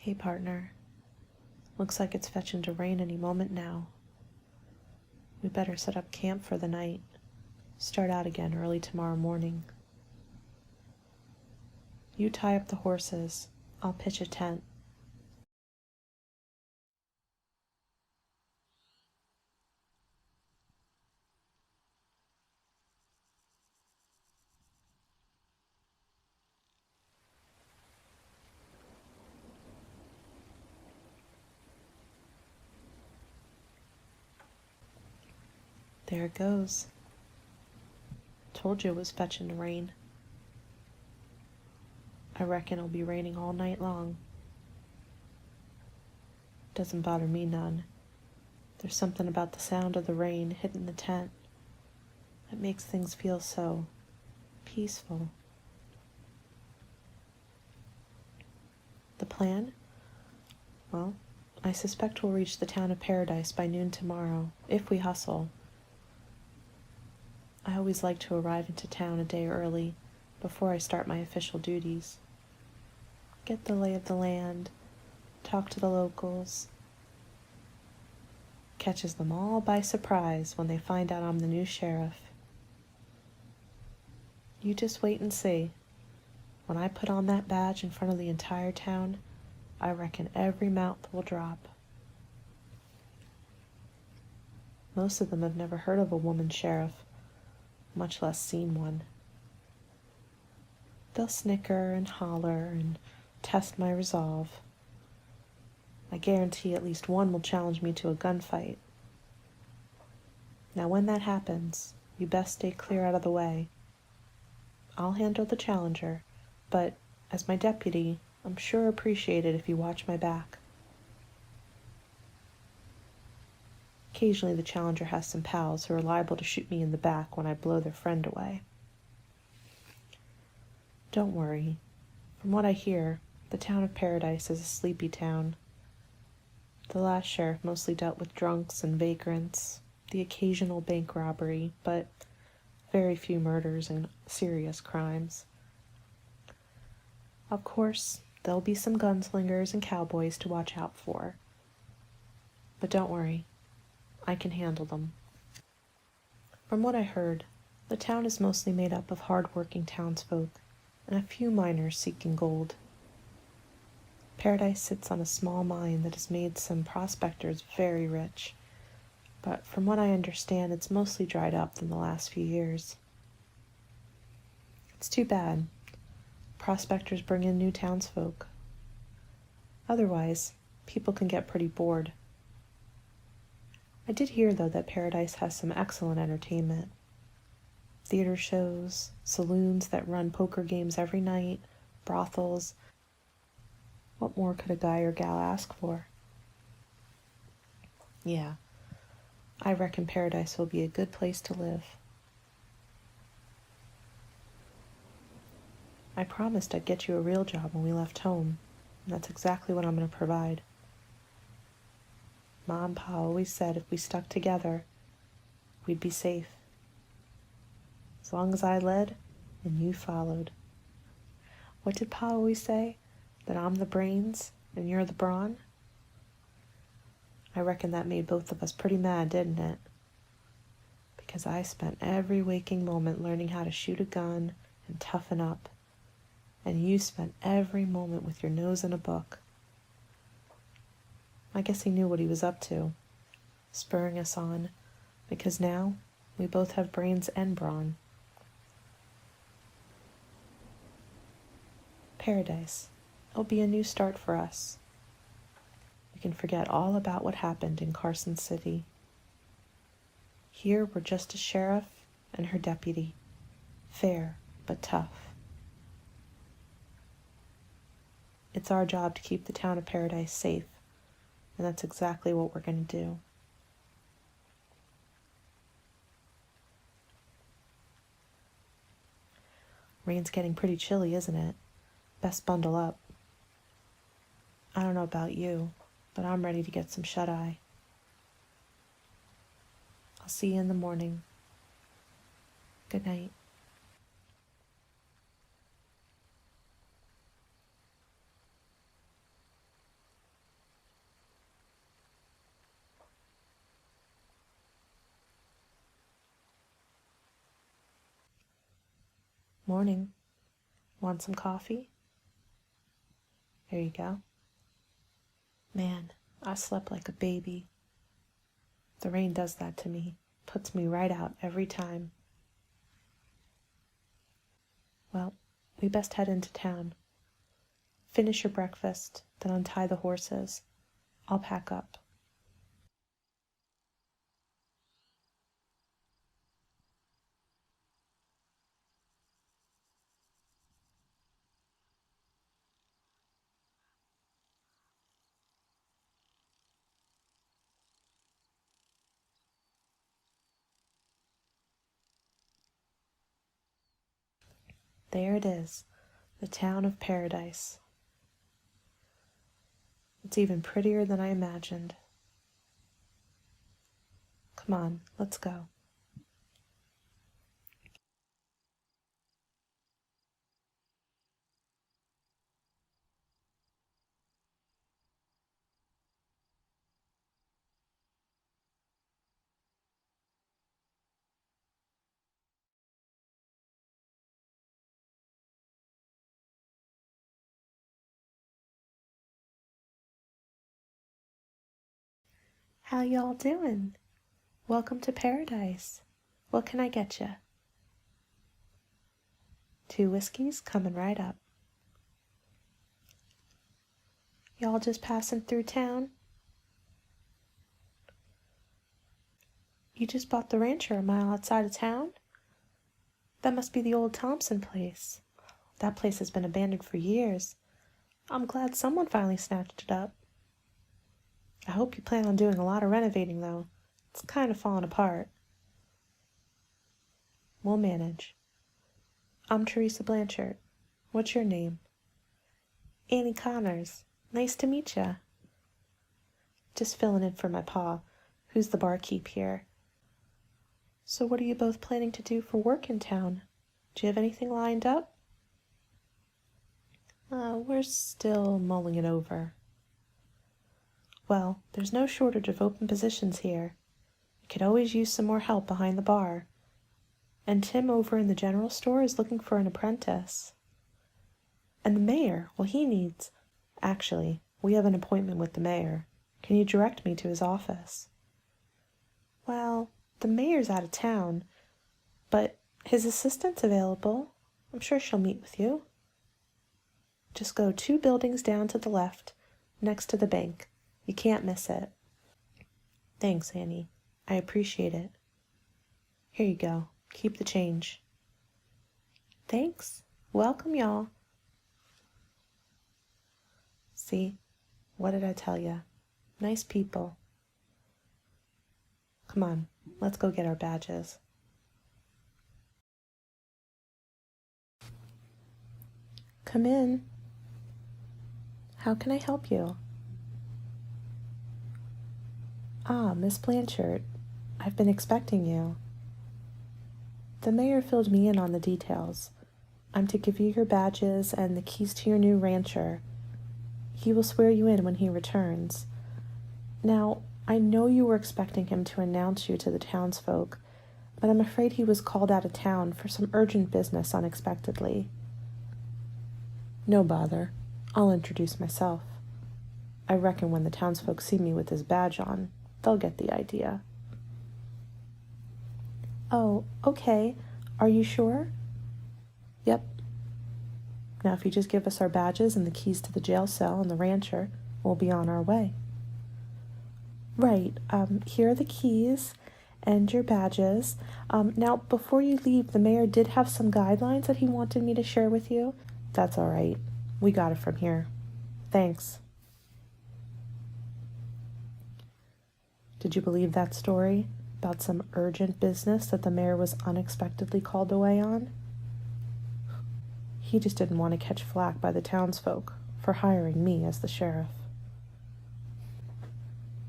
Hey partner, looks like it's fetching to rain any moment now. We better set up camp for the night. Start out again early tomorrow morning. You tie up the horses. I'll pitch a tent. There it goes. Told you it was fetching to rain. I reckon it'll be raining all night long. Doesn't bother me none. There's something about the sound of the rain hitting the tent that makes things feel so peaceful. The plan? Well, I suspect we'll reach the town of Paradise by noon tomorrow, if we hustle. I always like to arrive into town a day early, before I start my official duties. Get the lay of the land, talk to the locals. Catches them all by surprise when they find out I'm the new sheriff. You just wait and see. When I put on that badge in front of the entire town, I reckon every mouth will drop. Most of them have never heard of a woman sheriff, much less seen one. They'll snicker and holler and test my resolve. I guarantee at least one will challenge me to a gunfight. Now when that happens, you best stay clear out of the way. I'll handle the challenger, but as my deputy, I'm sure appreciate it if you watch my back. Occasionally the challenger has some pals who are liable to shoot me in the back when I blow their friend away. Don't worry. From what I hear, the town of Paradise is a sleepy town. The last sheriff mostly dealt with drunks and vagrants, the occasional bank robbery, but very few murders and serious crimes. Of course, there'll be some gunslingers and cowboys to watch out for. But don't worry, I can handle them. From what I heard, the town is mostly made up of hard-working townsfolk and a few miners seeking gold. Paradise sits on a small mine that has made some prospectors very rich, but from what I understand, it's mostly dried up in the last few years. It's too bad. Prospectors bring in new townsfolk. Otherwise, people can get pretty bored. I did hear, though, that Paradise has some excellent entertainment. Theater shows, saloons that run poker games every night, brothels. What more could a guy or gal ask for? Yeah, I reckon Paradise will be a good place to live. I promised I'd get you a real job when we left home, and that's exactly what I'm going to provide. Ma and Pa always said if we stuck together, we'd be safe. As long as I led and you followed. What did Pa always say? That I'm the brains and you're the brawn? I reckon that made both of us pretty mad, didn't it? Because I spent every waking moment learning how to shoot a gun and toughen up. And you spent every moment with your nose in a book. I guess he knew what he was up to, spurring us on, because now we both have brains and brawn. Paradise. It'll be a new start for us. We can forget all about what happened in Carson City. Here we're just a sheriff and her deputy, fair but tough. It's our job to keep the town of Paradise safe, and that's exactly what we're going to do. Rain's getting pretty chilly, isn't it? Best bundle up. I don't know about you, but I'm ready to get some shut-eye. I'll see you in the morning. Good night. Morning. Want some coffee? There you go. Man, I slept like a baby. The rain does that to me. Puts me right out every time. Well, we best head into town. Finish your breakfast, then untie the horses. I'll pack up. There it is, the town of Paradise. It's even prettier than I imagined. Come on, let's go. How y'all doing? Welcome to Paradise. What can I get you? 2 whiskeys coming right up. Y'all just passing through town? You just bought the rancher a mile outside of town? That must be the old Thompson place. That place has been abandoned for years. I'm glad someone finally snatched it up. I hope you plan on doing a lot of renovating, though. It's kind of falling apart. We'll manage. I'm Teresa Blanchard. What's your name? Annie Connors. Nice to meet ya. Just filling in for my pa, who's the barkeep here. So what are you both planning to do for work in town? Do you have anything lined up? We're still mulling it over. Well, there's no shortage of open positions here. We could always use some more help behind the bar. And Tim over in the general store is looking for an apprentice. And the mayor, well, he needs... Actually, we have an appointment with the mayor. Can you direct me to his office? Well, the mayor's out of town, but his assistant's available. I'm sure she'll meet with you. Just go 2 buildings down to the left, next to the bank. You can't miss it. Thanks, Annie. I appreciate it. Here you go. Keep the change. Thanks. Welcome, y'all. See? What did I tell ya? Nice people. Come on, let's go get our badges. Come in. How can I help you? Ah, Miss Blanchard. I've been expecting you. The mayor filled me in on the details. I'm to give you your badges and the keys to your new rancher. He will swear you in when he returns. Now, I know you were expecting him to announce you to the townsfolk, but I'm afraid he was called out of town for some urgent business unexpectedly. No bother. I'll introduce myself. I reckon when the townsfolk see me with this badge on, they'll get the idea. Oh, okay. Are you sure? Yep. Now, if you just give us our badges and the keys to the jail cell and the rancher, we'll be on our way. Right. Here are the keys and your badges. Now, before you leave, the mayor did have some guidelines that he wanted me to share with you. That's all right. We got it from here. Thanks. Did you believe that story about some urgent business that the mayor was unexpectedly called away on? He just didn't want to catch flack by the townsfolk for hiring me as the sheriff.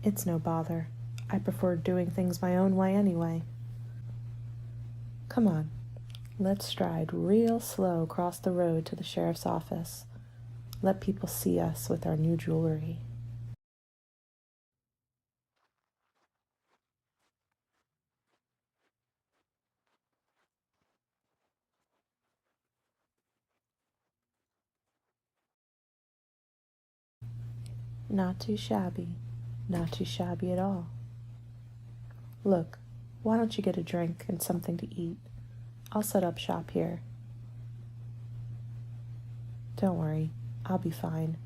It's no bother. I prefer doing things my own way anyway. Come on, let's stride real slow across the road to the sheriff's office. Let people see us with our new jewelry. Not too shabby. Not too shabby at all. Look, why don't you get a drink and something to eat? I'll set up shop here. Don't worry, I'll be fine.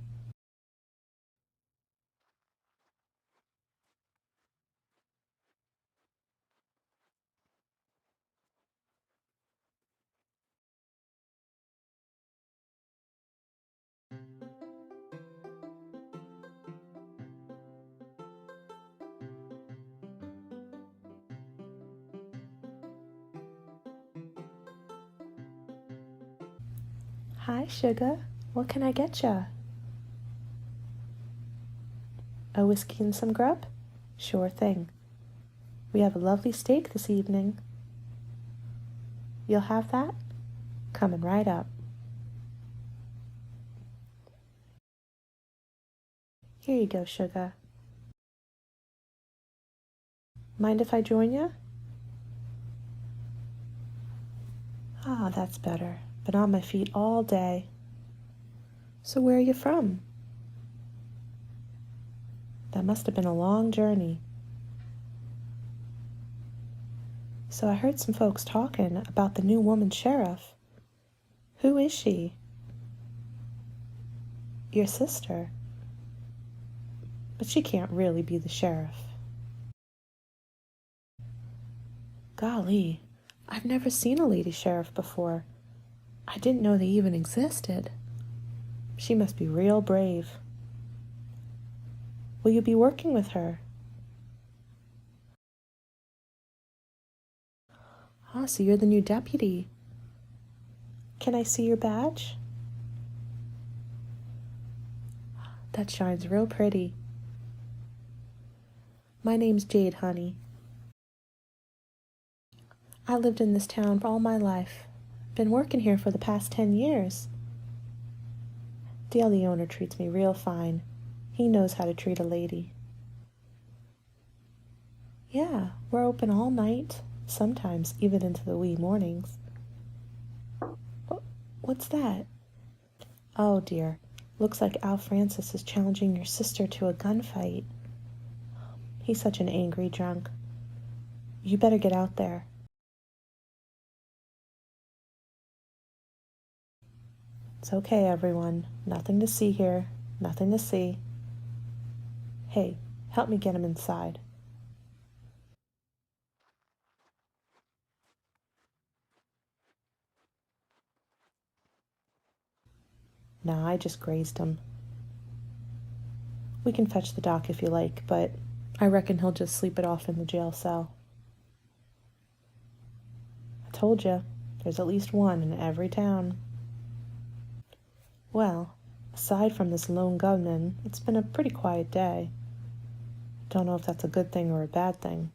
Hi, sugar. What can I get ya? A whiskey and some grub? Sure thing. We have a lovely steak this evening. You'll have that? Coming right up. Here you go, sugar. Mind if I join ya? Ah, that's better. Been on my feet all day. So where are you from? That must have been a long journey. So I heard some folks talking about the new woman sheriff. Who is she? Your sister. But she can't really be the sheriff. Golly, I've never seen a lady sheriff before. I didn't know they even existed. She must be real brave. Will you be working with her? Ah, so you're the new deputy. Can I see your badge? That shines real pretty. My name's Jade, honey. I lived in this town for all my life. Been working here for the past 10 years. Dale, the owner, treats me real fine. He knows how to treat a lady. Yeah, we're open all night, sometimes even into the wee mornings. What's that? Oh dear, looks like Al Francis is challenging your sister to a gunfight. He's such an angry drunk. You better get out there. It's okay, everyone. Nothing to see here. Nothing to see. Hey, help me get him inside. Nah, I just grazed him. We can fetch the doc if you like, but I reckon he'll just sleep it off in the jail cell. I told you, there's at least one in every town. Well, aside from this lone gunman, it's been a pretty quiet day. Don't know if that's a good thing or a bad thing.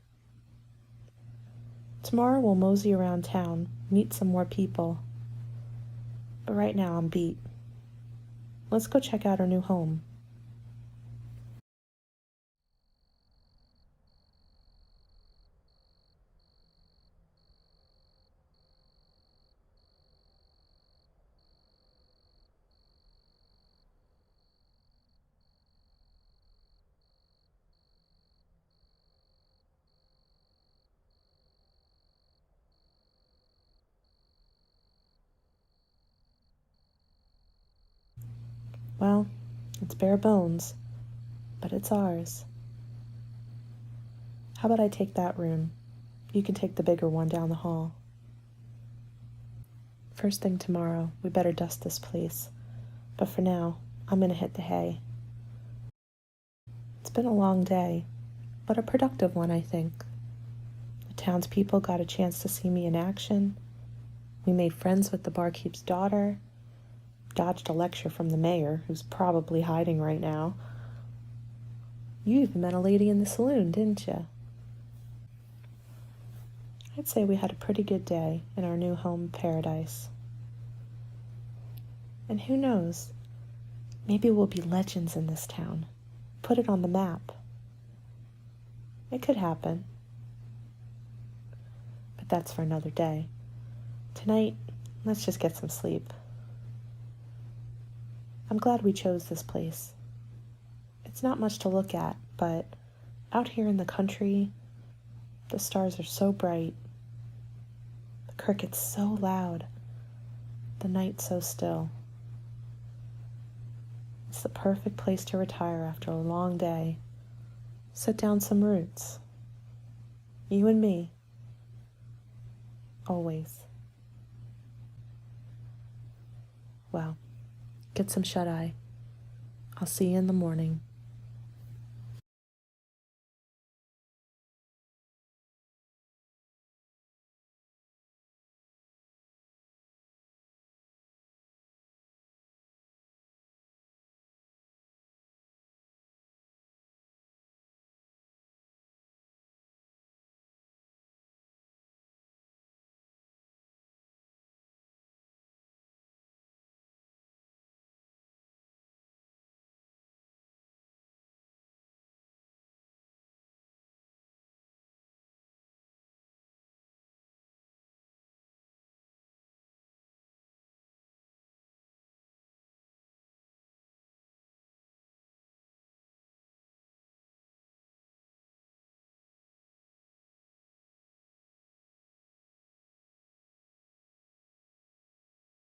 Tomorrow we'll mosey around town, meet some more people. But right now I'm beat. Let's go check out our new home. Well, it's bare bones, but it's ours. How about I take that room? You can take the bigger one down the hall. First thing tomorrow, we better dust this place. But for now, I'm gonna hit the hay. It's been a long day, but a productive one, I think. The townspeople got a chance to see me in action. We made friends with the barkeep's daughter. Dodged a lecture from the mayor, who's probably hiding right now. You even met a lady in the saloon, didn't you? I'd say we had a pretty good day in our new home paradise. And who knows, maybe we'll be legends in this town. Put it on the map. It could happen. But that's for another day. Tonight, let's just get some sleep. I'm glad we chose this place. It's not much to look at, but out here in the country, the stars are so bright, the crickets so loud, the night so still. It's the perfect place to retire after a long day. Set down some roots. You and me. Always. Well, get some shut-eye. I'll see you in the morning.